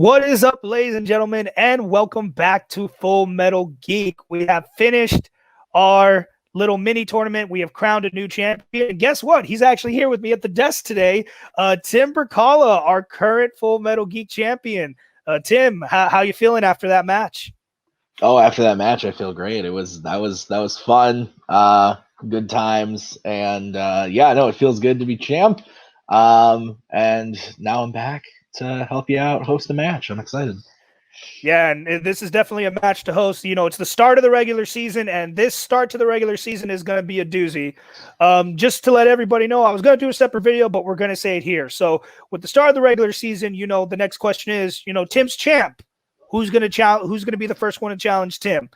What is up, ladies and gentlemen, and welcome back to Full Metal Geek. We have finished our little mini tournament. We have crowned a new champion. And guess what? He's actually here with me at the desk today. Tim Berkala, our current Full Metal Geek champion. Tim, how you feeling after that match? Oh, after that match, I feel great. That was fun. Good times, and it feels good to be champ. And now I'm back to help you out, host the match. I'm excited. Yeah, and this is definitely a match to host. You know, it's the start of the regular season, and this start to the regular season is going to be a doozy. Just to let everybody know, I was going to do a separate video, but we're going to say it here. So with the start of the regular season, you know, the next question is, you know, Tim's champ. Who's going to be the first one to challenge Tim?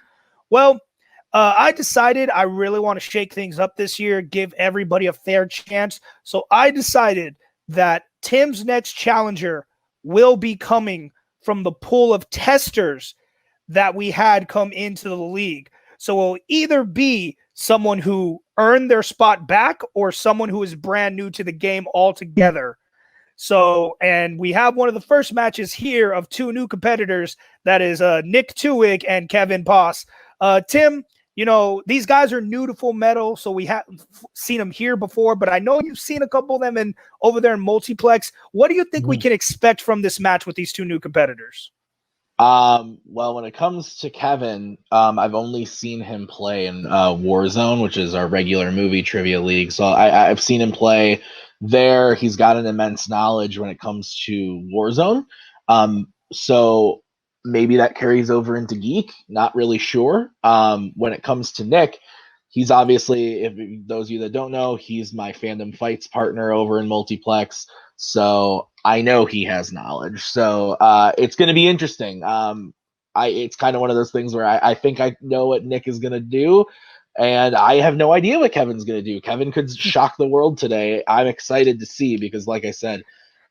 Well, I decided I really want to shake things up this year, give everybody a fair chance. So I decided that Tim's next challenger will be coming from the pool of testers that we had come into the league. So it will either be someone who earned their spot back or someone who is brand new to the game altogether. So, and we have one of the first matches here of two new competitors. That is Nick Twohig and Kevin Poss. Tim, you know, these guys are new to Full Metal, so we haven't seen them here before, but I know you've seen a couple of them over there in Multiplex. What do you think we can expect from this match with these two new competitors? Well, when it comes to Kevin, I've only seen him play in Warzone, which is our regular movie trivia league. So I've seen him play there. He's got an immense knowledge when it comes to Warzone. So maybe that carries over into Geek. Not really sure. When it comes to Nick, he's obviously, if those of you that don't know, he's my Fandom Fights partner over in Multiplex. So I know he has knowledge. So it's going to be interesting. It's kind of one of those things where I think I know what Nick is going to do, and I have no idea what Kevin's going to do. Kevin could shock the world today. I'm excited to see because, like I said,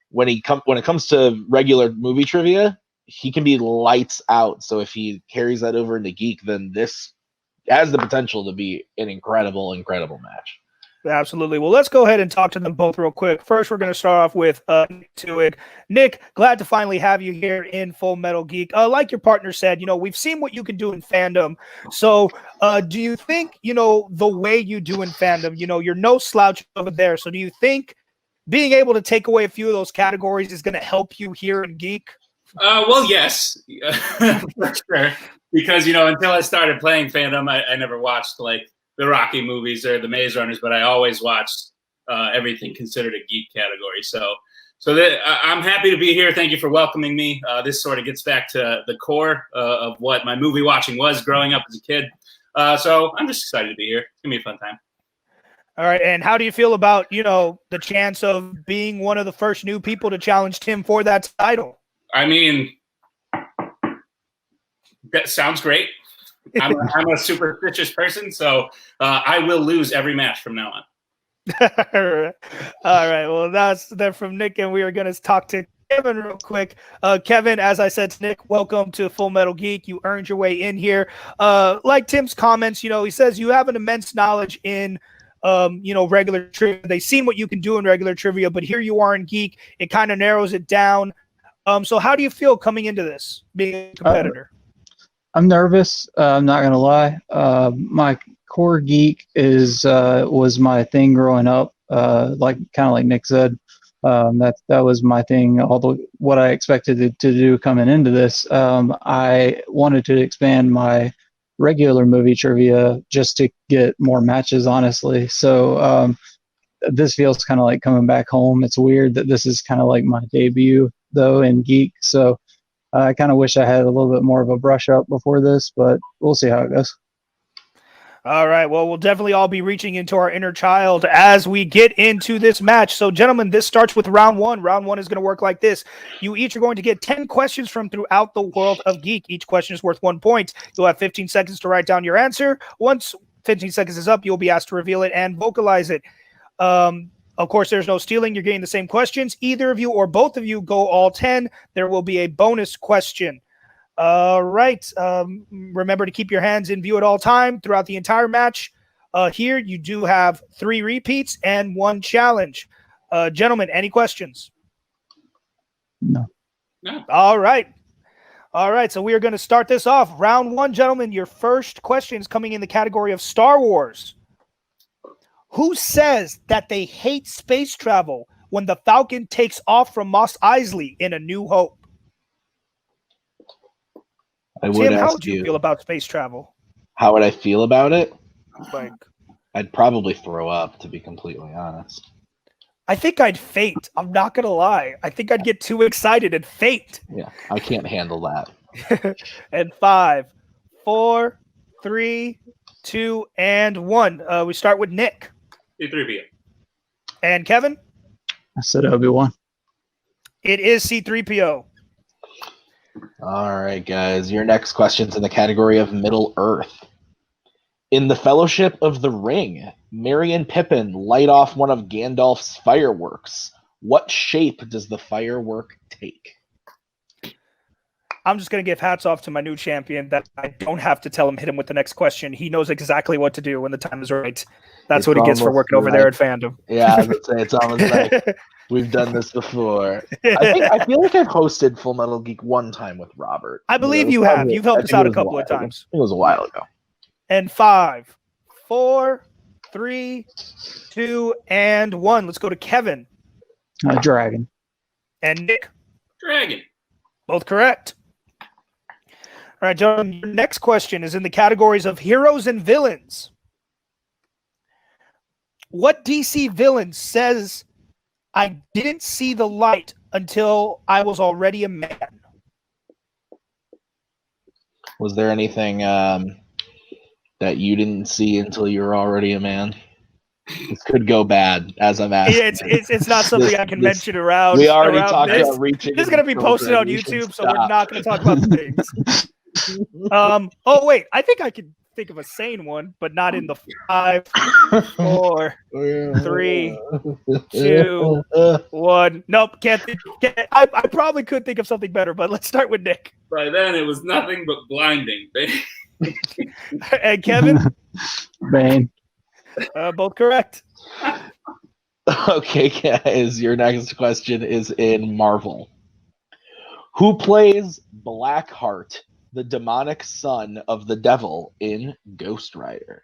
when it comes to regular movie trivia, he can be lights out. So if he carries that over into Geek, then this has the potential to be an incredible match. Absolutely. Well, let's go ahead and talk to them both real quick. First, we're going to start off with Nick Twohig. Nick, glad to finally have you here in Full Metal Geek. Like your partner said, you know, we've seen what you can do in fandom. So do you think, you know, the way you do in fandom, you know, you're no slouch over there. So do you think being able to take away a few of those categories is going to help you here in Geek? Well, yes, for sure. Because, you know, until I started playing fandom, I never watched, like, the Rocky movies or the Maze Runners, but I always watched everything considered a geek category. So I'm happy to be here. Thank you for welcoming me. This sort of gets back to the core of what my movie watching was growing up as a kid. So I'm just excited to be here. It's going to be a fun time. All right. And how do you feel about, you know, the chance of being one of the first new people to challenge Tim for that title? I mean, that sounds great. I'm a superstitious person, so I will lose every match from now on. All right. Well, that's that from Nick, and we are going to talk to Kevin real quick. Kevin, as I said to Nick, welcome to Full Metal Geek. You earned your way in here. Like Tim's comments, you know, he says you have an immense knowledge in you know, regular trivia. They've seen what you can do in regular trivia, but here you are in Geek. It kind of narrows it down. So how do you feel coming into this, being a competitor? I'm nervous. I'm not gonna lie. My core Geek was my thing growing up. Like kind of like Nick said, that was my thing. Although what I expected to do coming into this, I wanted to expand my regular movie trivia just to get more matches. Honestly, so this feels kind of like coming back home. It's weird that this is kind of like my debut though in Geek. So. I kind of wish I had a little bit more of a brush up before this, but we'll see how it goes. All right. Well, we'll definitely all be reaching into our inner child as we get into this match. So, gentlemen, this starts with round one. Round one is going to work like this. You each are going to get 10 questions from throughout the world of Geek. Each question is worth 1 point. You'll have 15 seconds to write down your answer. Once 15 seconds is up, you'll be asked to reveal it and vocalize it. Of course, there's no stealing. You're getting the same questions. Either of you or both of you go all 10. There will be a bonus question. All right. Remember to keep your hands in view at all time throughout the entire match. Here, you do have 3 repeats and 1 challenge. Gentlemen, any questions? No. Yeah. All right. All right. So we are going to start this off. Round one, gentlemen. Your first question is coming in the category of Star Wars. Who says that they hate space travel when the Falcon takes off from Mos Eisley in A New Hope? I would Tim, how ask would you feel about space travel? how would I feel about it? Like, I'd probably throw up, to be completely honest. I think I'd faint. I'm not going to lie. I think I'd get too excited and faint. Yeah, I can't handle that. And 5, 4, 3, 2, and 1. We start with Nick. C-3PO. And Kevin? I said Obi-Wan. It is C-3PO. All right, guys. Your next question's in the category of Middle Earth. In the Fellowship of the Ring, Merry and Pippin light off one of Gandalf's fireworks. What shape does the firework take? I'm just going to give hats off to my new champion that I don't have to tell him, hit him with the next question. He knows exactly what to do when the time is right. That's It's what he gets for almost working over there at Fandom. Yeah, I would say it's almost like we've done this before. I feel like I've hosted Full Metal Geek one time with Robert. I believe It was you have. probably- You've helped I us think out it a was couple of while- times. It was a while ago. And 5, 4, 3, 2, and 1. Let's go to Kevin Dragon. and Nick. Dragon. Both correct. All right, John, your next question is in the categories of heroes and villains. What DC villain says, I didn't see the light until I was already a man? Was there anything that you didn't see until you were already a man? This could go bad, as I'm asking. It's not something I can mention around. We already around talked this. about reaching. This is going to be posted on YouTube, so we're not going to talk about the things. Oh, wait. I think I could think of a sane one, but not in the 5, 4, 3, 2, 1. Nope, can't think. I probably could think of something better, but let's start with Nick. By then, it was nothing but blinding. And Kevin? Bane. Both correct. Okay, guys, your next question is in Marvel. Who plays Blackheart, the demonic son of the devil in Ghost Rider?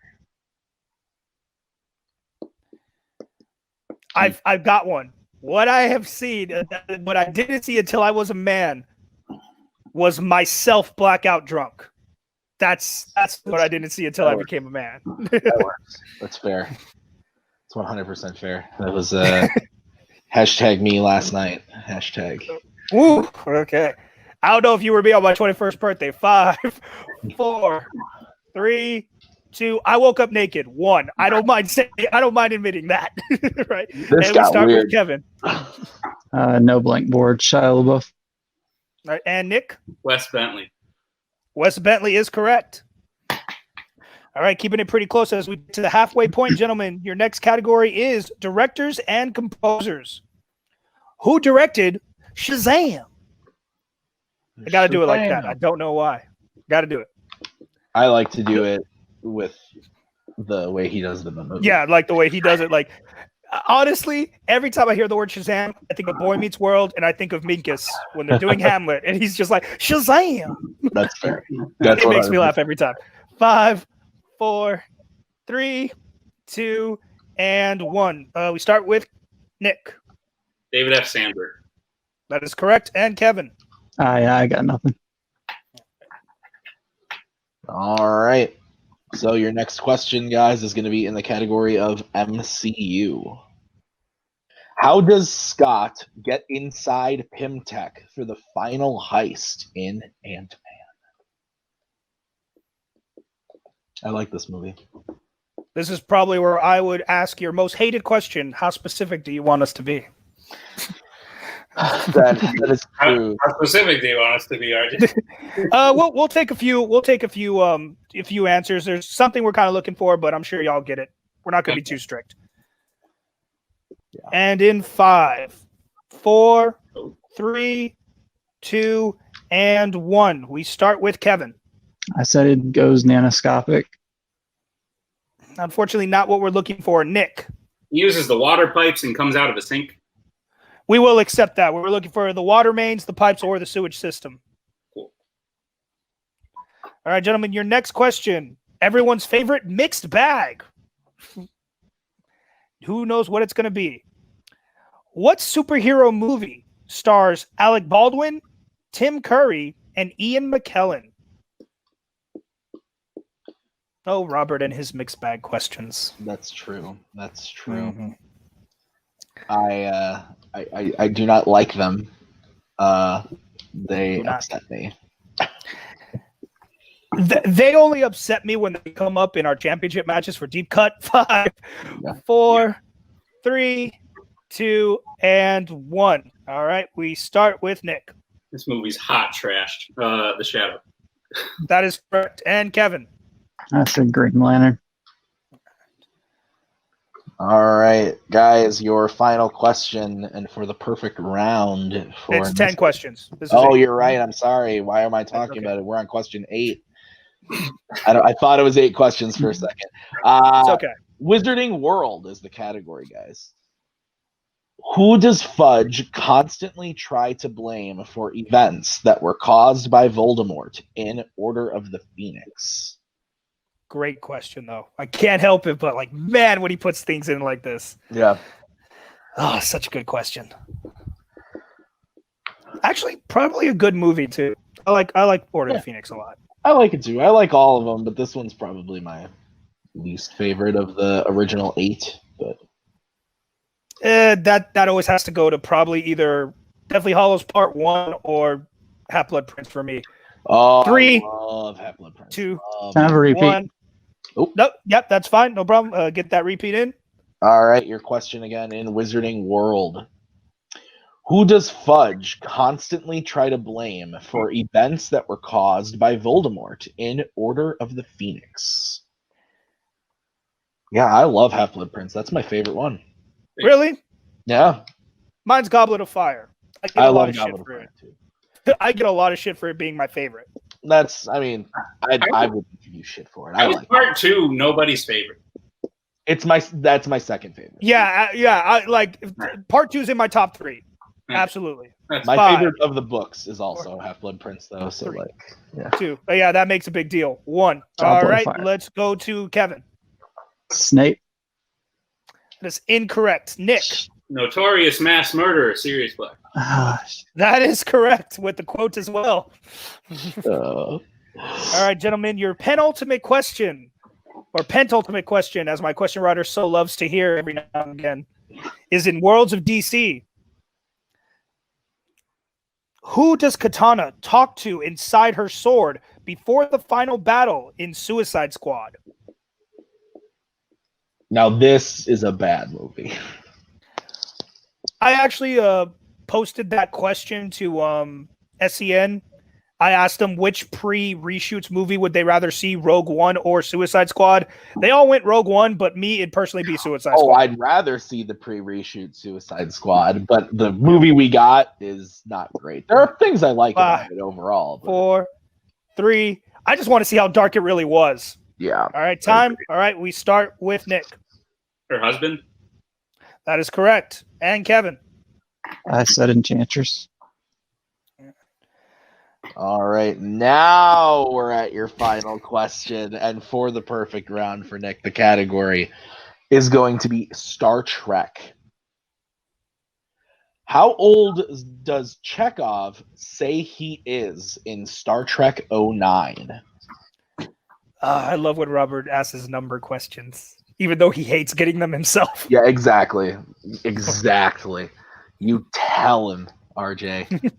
I've got one. What I have seen, what I didn't see until I was a man, was myself blackout drunk. That's what I didn't see until I became a man. That works. That's fair. It's 100% fair. That was hashtag me last night. Hashtag. Woo. Okay. I don't know if you were me on my 21st birthday. 5, 4, 3, 2. I woke up naked. 1. I don't mind admitting that. Right. This and we got start weird. with Kevin. No blank board. Shia LaBeouf. All right, and Nick. Wes Bentley. Wes Bentley is correct. All right, keeping it pretty close as we get to the halfway point, gentlemen. Your next category is directors and composers. Who directed Shazam? I got to do it like that. I don't know why. Got to do it. I like to do it with the way he does the movie. Yeah, like the way he does it. Like, honestly, every time I hear the word Shazam, I think of Boy Meets World, and I think of Minkus when they're doing Hamlet, and he's just like, Shazam! That's fair. That's It makes me laugh every time. 5, 4, 3, 2, and 1. We start with Nick. David F. Sandberg. That is correct. And Kevin. I got nothing. All right. So your next question, guys, is going to be in the category of MCU. How does Scott get inside Pymtech for the final heist in Ant-Man? I like this movie. This is probably where I would ask your most hated question. How specific do you want us to be? That is true. How specific do you want us to be, RJ? We'll take a few answers. There's something we're kind of looking for, but I'm sure y'all get it. We're not going to be too strict. Yeah. And in 5, 4, 3, 2, and 1. We start with Kevin. I said it goes nanoscopic. Unfortunately, not what we're looking for. Nick. He uses the water pipes and comes out of a sink. We will accept that. We're looking for the water mains, the pipes, or the sewage system. Cool. All right, gentlemen, your next question. Everyone's favorite mixed bag. Who knows what it's going to be? What superhero movie stars Alec Baldwin, Tim Curry, and Ian McKellen? Oh, Robert and his mixed bag questions. That's true. That's true. Mhm. I do not like them. They Do not. upset me. They only upset me when they come up in our championship matches for deep cut. 5, Yeah. 4, 3, 2, and 1. All right, we start with Nick. This movie's hot trashed. The Shadow. That is correct. And Kevin. I said Green Lantern. All right, guys, your final question, and for the perfect round. For It's 10 questions. This is Oh, 8. you're right. I'm sorry. Why am I talking okay. about it? We're on question 8. I thought it was 8 questions for a second. It's okay. Wizarding World is the category, guys. Who does Fudge constantly try to blame for events that were caused by Voldemort in Order of the Phoenix? Great question, though. I can't help it, but man, when he puts things in like this. Yeah. Oh, such a good question. Actually, probably a good movie, too. I like Order of the Phoenix a lot. I like it too. I like all of them, but this one's probably my least favorite of the original 8. But that always has to go to probably either Deathly Hallows Part 1 or Half-Blood Prince for me. oh, 3, I love Half-Blood Prince. 2, Can I have a repeat? 1. Oh. Nope. Yep, that's fine. No problem. Get that repeat in. All right, your question again in Wizarding World. Who does Fudge constantly try to blame for events that were caused by Voldemort in Order of the Phoenix? Yeah, I love Half-Blood Prince. That's my favorite one. Really? Yeah, Mine's Goblet of Fire. I get I a lot love of shit Goblet of for Fire it. too. I get a lot of shit for it being my favorite. I wouldn't give you shit for it. I That was like it. part 2, nobody's favorite. That's my second favorite. Yeah. I like Part 2 is in my top 3. Absolutely. That's My 5, favorite of the books is also Half-Blood Prince, though. So 3, yeah. 2. But yeah, that makes a big deal. 1. Goblet All of right, Fire. let's go to Kevin. Snape. That's incorrect. Nick. Notorious mass murderer, Sirius Black. Ah, That is correct with the quote as well. Uh, All right, gentlemen, your penultimate question, or pentultimate question, as my question writer so loves to hear every now and again, is in Worlds of DC. Who does Katana talk to inside her sword before the final battle in Suicide Squad? Now this is a bad movie. I actually posted that question to SEN. I asked them which pre-reshoots movie would they rather see, Rogue One or Suicide Squad. They all went Rogue One, but me, it'd personally be Suicide Oh, Squad. I'd rather see the pre-reshoot Suicide Squad, but the movie we got is not great. There are things I like about it overall. But 4, 3. I just want to see how dark it really was. yeah. All right, time. All right, we start with Nick. Her husband? That is correct. And Kevin. I said Enchantress. All right, now we're at your final question, and for the perfect round for Nick, the category is going to be Star Trek. How old does Chekhov say he is in Star Trek 09? I love when Robert asks his number questions, even though he hates getting them himself. Yeah, exactly. Exactly. You tell him, RJ.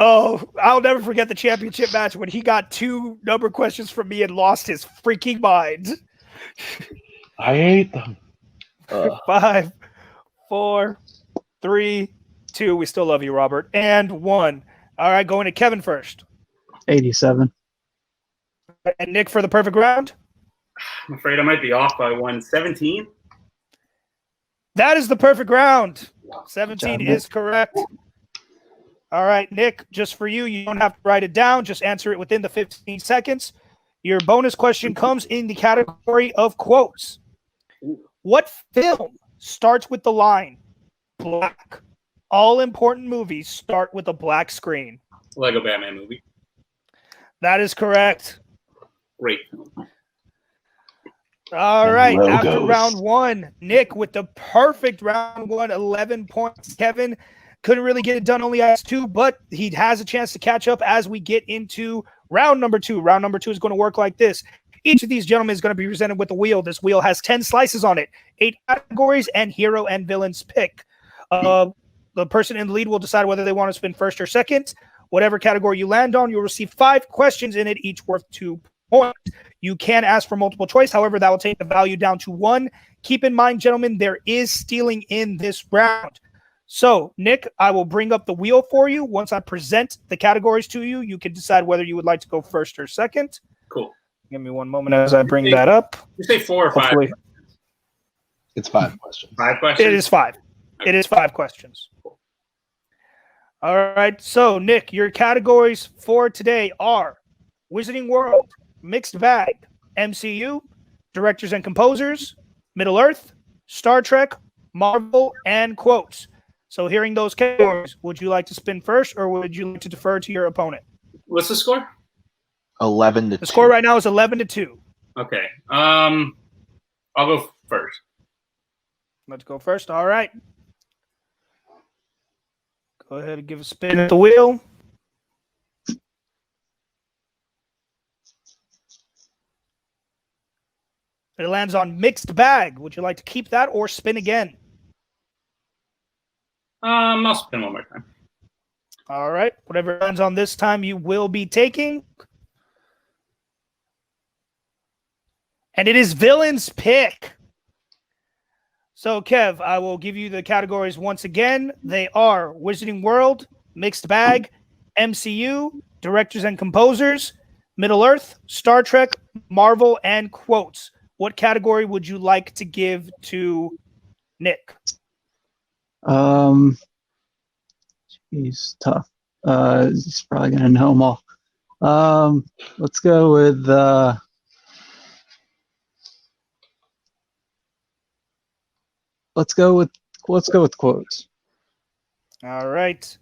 Oh, I'll never forget the championship match when he got 2 number questions from me and lost his freaking mind. I hate them. 5, 4, 3, 2. We still love you, Robert. And 1. All right, going to Kevin first. 87. And Nick for the perfect round. I'm afraid I might be off by 117. That is the perfect round. 17 Good job, is correct. All right, Nick, just for you, you don't have to write it down. Just answer it within the 15 seconds. Your bonus question comes in the category of quotes. What film starts with the line, black all important movies start with a black screen? Lego Batman movie. That is correct. Great film. All And right. logos. After round one, Nick with the perfect round one, 11 points. Kevin couldn't really get it done, only has 2, but he has a chance to catch up as we get into round number 2. Round number 2 is going to work like this. Each of these gentlemen is going to be presented with a wheel. This wheel has 10 slices on it, 8 categories, and hero and villains pick. The person in the lead will decide whether they want to spin first or second. Whatever category you land on, you'll receive 5 questions in it, each worth 2 points. You can ask for multiple choice. However, that will take the value down to 1. Keep in mind, gentlemen, there is stealing in this round. So, Nick, I will bring up the wheel for you. Once I present the categories to you, you can decide whether you would like to go first or second. Cool. Give me one moment as I bring that up. You say 4 or 5? Hopefully. It's 5 questions. 5 questions? It is 5. It is 5 questions. All right. So, Nick, your categories for today are Wizarding World, Mixed Bag, MCU, Directors and Composers, Middle Earth, Star Trek, Marvel, and Quotes. So, hearing those categories, would you like to spin first or would you like to defer to your opponent? What's the score? 11 to 2. The score right now is 11 to 2. Okay. I'll go first. Let's go first. All right. Go ahead and give a spin at the wheel. It lands on Mixed Bag. Would you like to keep that or spin again? I'll spin one more time. All right. Whatever lands on this time, you will be taking. And it is Villain's Pick. So, Kev, I will give you the categories once again. They are Wizarding World, Mixed Bag, MCU, Directors and Composers, Middle Earth, Star Trek, Marvel, and Quotes. What category would you like to give to Nick? He's tough. He's probably gonna know them all. Let's go with let's go with quotes. All right.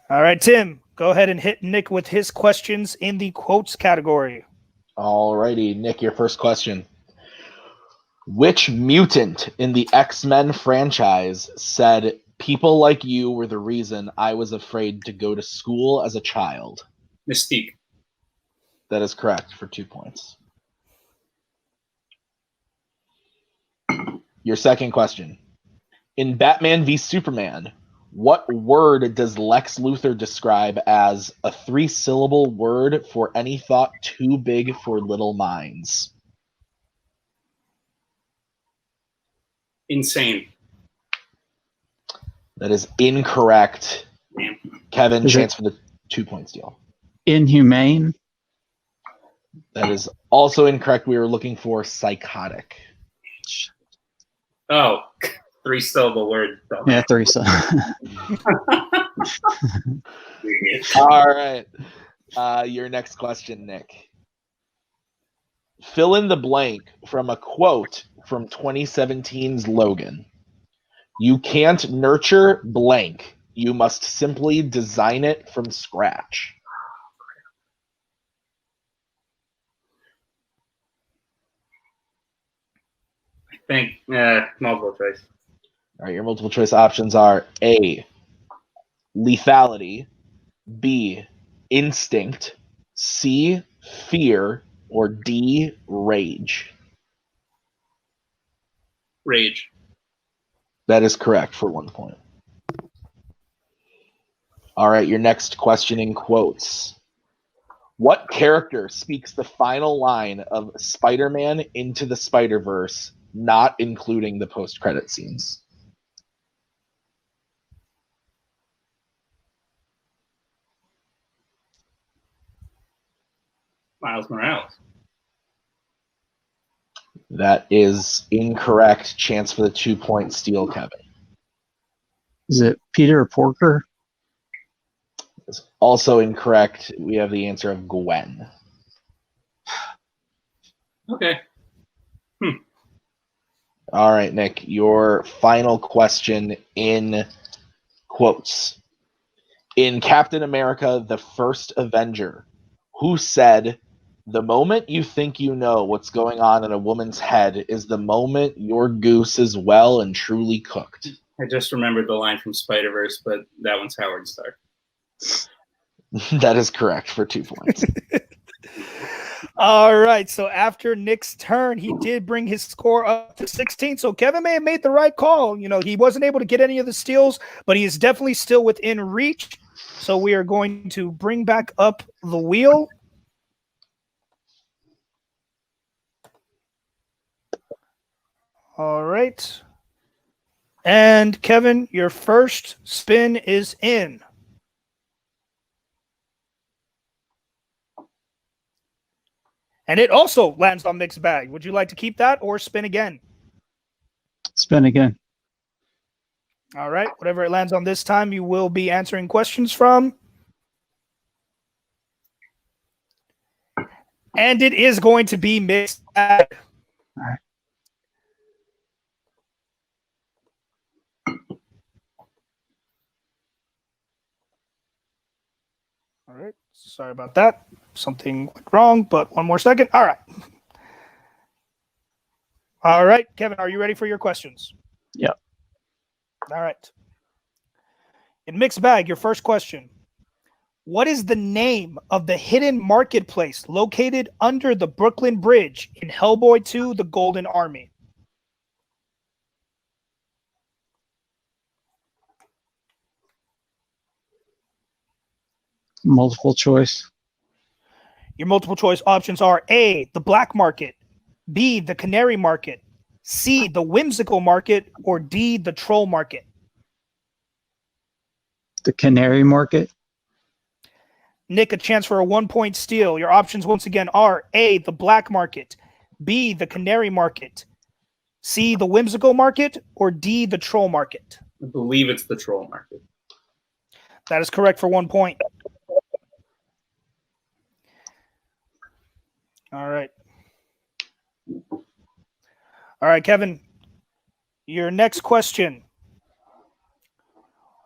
All right, Tim, go ahead and hit Nick with his questions in the quotes category. All righty, Nick, your first question. Which mutant in the X-Men franchise said, "People like you were the reason I was afraid to go to school as a child"? Mystique. That is correct for 2 points. Your second question. In Batman v Superman, what word does Lex Luthor describe as a 3-syllable word for any thought too big for little minds? Insane. That is incorrect. Damn. Kevin, Is chance for the 2 point steal. Inhumane. That is also incorrect. We were looking for psychotic. Oh, 3-syllable word. Yeah, 3. So. All right. Your next question, Nick. Fill in the blank from a quote from 2017's Logan. You can't nurture blank. You must simply design it from scratch. I think multiple choice. All right, your multiple choice options are A, lethality, B, instinct, C, fear, or D, rage. Rage. That is correct for 1 point. All right, your next question in quotes. What character speaks the final line of Spider-Man Into the Spider-Verse, not including the post-credit scenes? Miles Morales. That is incorrect. Chance for the 2 point steal, Kevin. Is it Peter Porker? It's also incorrect. We have the answer of Gwen. Okay. All right, Nick, your final question in quotes. In Captain America, the First Avenger, who said, "The moment you think you know what's going on in a woman's head is the moment your goose is well and truly cooked"? I just remembered the line from Spider-Verse, but that one's Howard Stark. That is correct for 2 points. All right. So after Nick's turn, he did bring his score up to 16. So Kevin may have made the right call. You know, he wasn't able to get any of the steals, but he is definitely still within reach. So we are going to bring back up the wheel. All right. And Kevin, your first spin is in. And it also lands on mixed bag. Would you like to keep that or spin again? Spin again. All right. Whatever it lands on this time, you will be answering questions from. And it is going to be mixed bag. All right. All right. Sorry about that. Something went wrong, but one more second. All right. All right, Kevin, are you ready for your questions? Yep. All right. In mixed bag, your first question. What is the name of the hidden marketplace located under the Brooklyn Bridge in Hellboy 2: The Golden Army? Multiple choice. Your multiple choice options are A, the black market, B, the canary market, C, the whimsical market, or D, the troll market. The canary market. Nick, a chance for a 1-point steal. Your options once again are A, the black market, B, the canary market, C, the whimsical market, or D, the troll market. I believe it's the troll market. That is correct for 1 point. All right. All right, Kevin. Your next question.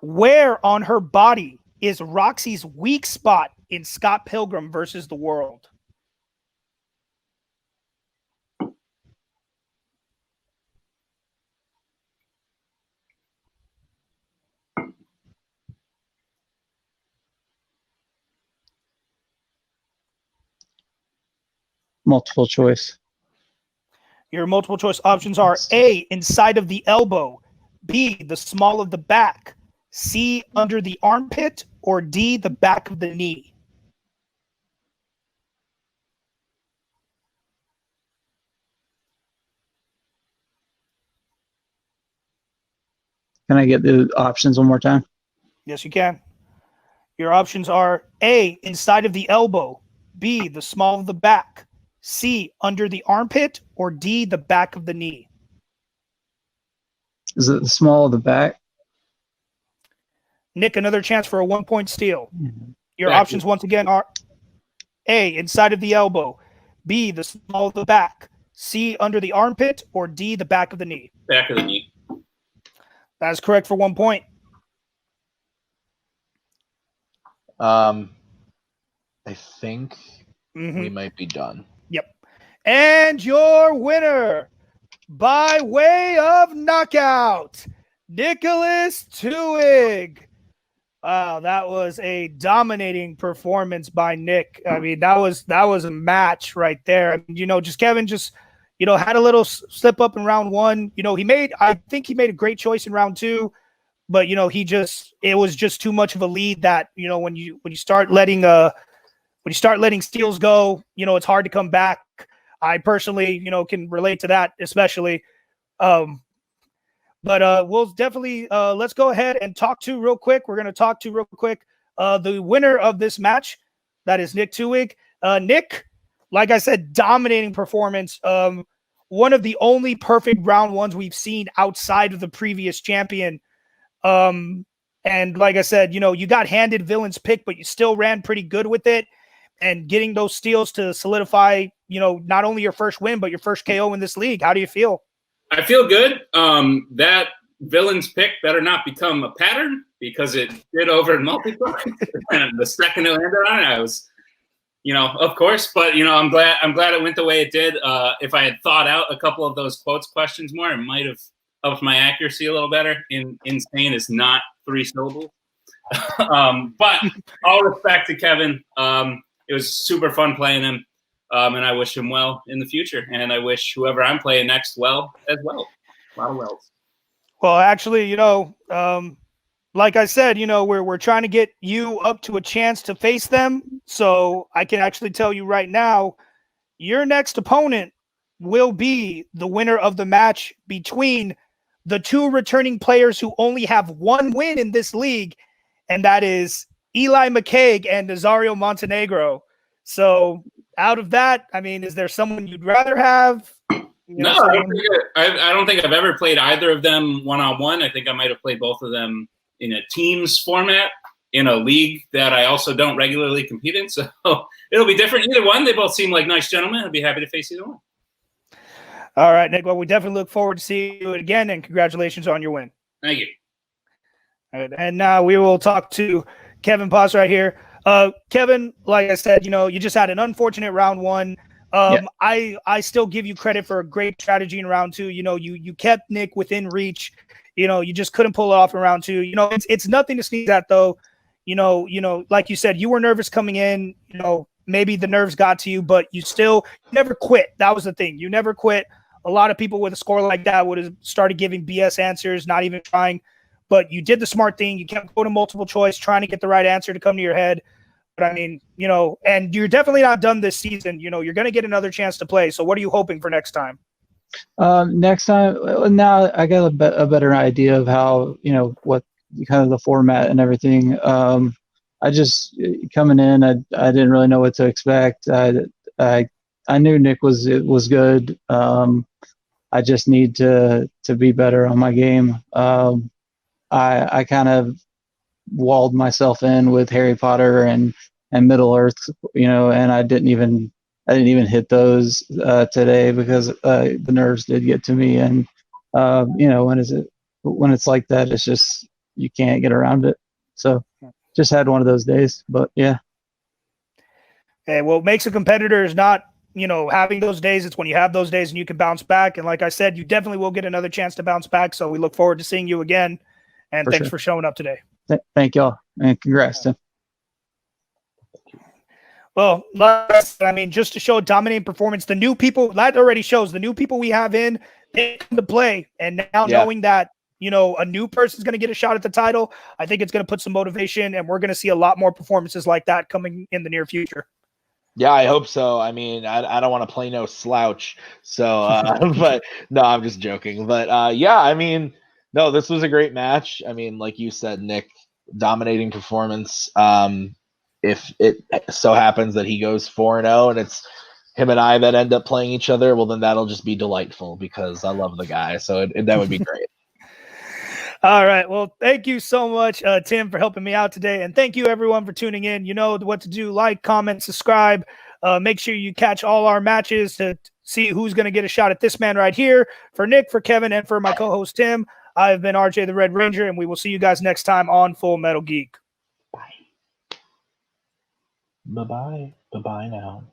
Where on her body is Roxy's weak spot in Scott Pilgrim versus the World? Multiple choice. Your multiple choice options are A, inside of the elbow, B, the small of the back, C, under the armpit, or D, the back of the knee. Can I get the options one more time? Yes, you can. Your options are A, inside of the elbow, B, the small of the back, C, under the armpit, or D, the back of the knee. Is it the small of the back? Nick, another chance for a 1-point steal. Your Back. options once again are A, inside of the elbow, B, the small of the back, C, under the armpit, or D, the back of the knee. Back of the knee. That is correct for 1 point. I think we might be done. Yep. And your winner by way of knockout, Nicholas Twohig. Wow, that was a dominating performance by Nick. I mean, that was a match right there. I mean, Kevin had a little slip up in round 1. I think he made a great choice in round 2, but it was just too much of a lead that, when you start letting steals go, it's hard to come back. I personally, can relate to that, especially. But we'll definitely let's go ahead and talk to real quick. We're going to talk to real quick the winner of this match. That is Nick Twohig. Nick, like I said, dominating performance. One of the only perfect round 1s we've seen outside of the previous champion. And like I said, you got handed villain's pick, but you still ran pretty good with it. And getting those steals to solidify, not only your first win, but your first KO in this league. How do you feel? I feel good. That villain's pick better not become a pattern because it did over in multiplayer. And the second it landed on it, I was, of course. But I'm glad it went the way it did. If I had thought out a couple of those quotes questions more, it might have helped my accuracy a little better. Insane is not 3 syllables. But all respect to Kevin. It was super fun playing him. And I wish him well in the future. And I wish whoever I'm playing next well as well. A lot of wells. Well, actually, like I said, we're trying to get you up to a chance to face them. So I can actually tell you right now, your next opponent will be the winner of the match between the 2 returning players who only have 1 win in this league. And that is Eli McCaig and Nazario Montenegro. So out of that, I mean, is there someone you'd rather have? No, I don't think I've ever played either of them one-on-one. I think I might have played both of them in a teams format in a league that I also don't regularly compete in. So it'll be different. Either one, they both seem like nice gentlemen. I'd be happy to face either one. All right, Nick. Well, we definitely look forward to seeing you again, and congratulations on your win. Thank you. All right, and now we will talk to Kevin Paz right here. Kevin, like I said, you just had an unfortunate round 1. Yeah. I still give you credit for a great strategy in round 2. You kept Nick within reach. You just couldn't pull it off in round 2. It's nothing to sneeze at though. Like you said, you were nervous coming in. Maybe the nerves got to you, but you never quit. That was the thing. You never quit. A lot of people with a score like that would have started giving BS answers, not even trying. But you did the smart thing. You kept going to multiple choice, trying to get the right answer to come to your head. But I mean, and you're definitely not done this season. You're going to get another chance to play. So what are you hoping for next time? Next time, now I got a better idea of how, what kind of the format and everything. I just coming in, I didn't really know what to expect. I knew Nick was good. I just need to be better on my game. I kind of walled myself in with Harry Potter and Middle Earth, and I didn't even hit those today because the nerves did get to me. And when it's like that, it's just you can't get around it. So just had one of those days, but yeah. Hey, what makes a competitor is not having those days. It's when you have those days and you can bounce back. And like I said, you definitely will get another chance to bounce back. So we look forward to seeing you again. And thanks for showing up today. Thank y'all. And congrats, Tim. Well, I mean, just to show a dominating performance, the new people, that already shows the new people we have in, they come to play. And now knowing that, a new person's going to get a shot at the title, I think it's going to put some motivation, and we're going to see a lot more performances like that coming in the near future. Yeah, I hope so. I mean, I don't want to play no slouch. So, but no, I'm just joking. But yeah, I mean, no, this was a great match. I mean, like you said, Nick, dominating performance. If it so happens that he goes 4-0 and it's him and I that end up playing each other, well, then that'll just be delightful because I love the guy. So that would be great. All right. Well, thank you so much, Tim, for helping me out today. And thank you, everyone, for tuning in. You know what to do. Like, comment, subscribe. Make sure you catch all our matches to see who's going to get a shot at this man right here. For Nick, for Kevin, and for my co-host, Tim, I've been RJ the Red Ranger, and we will see you guys next time on Full Metal Geek. Bye-bye. Bye-bye now.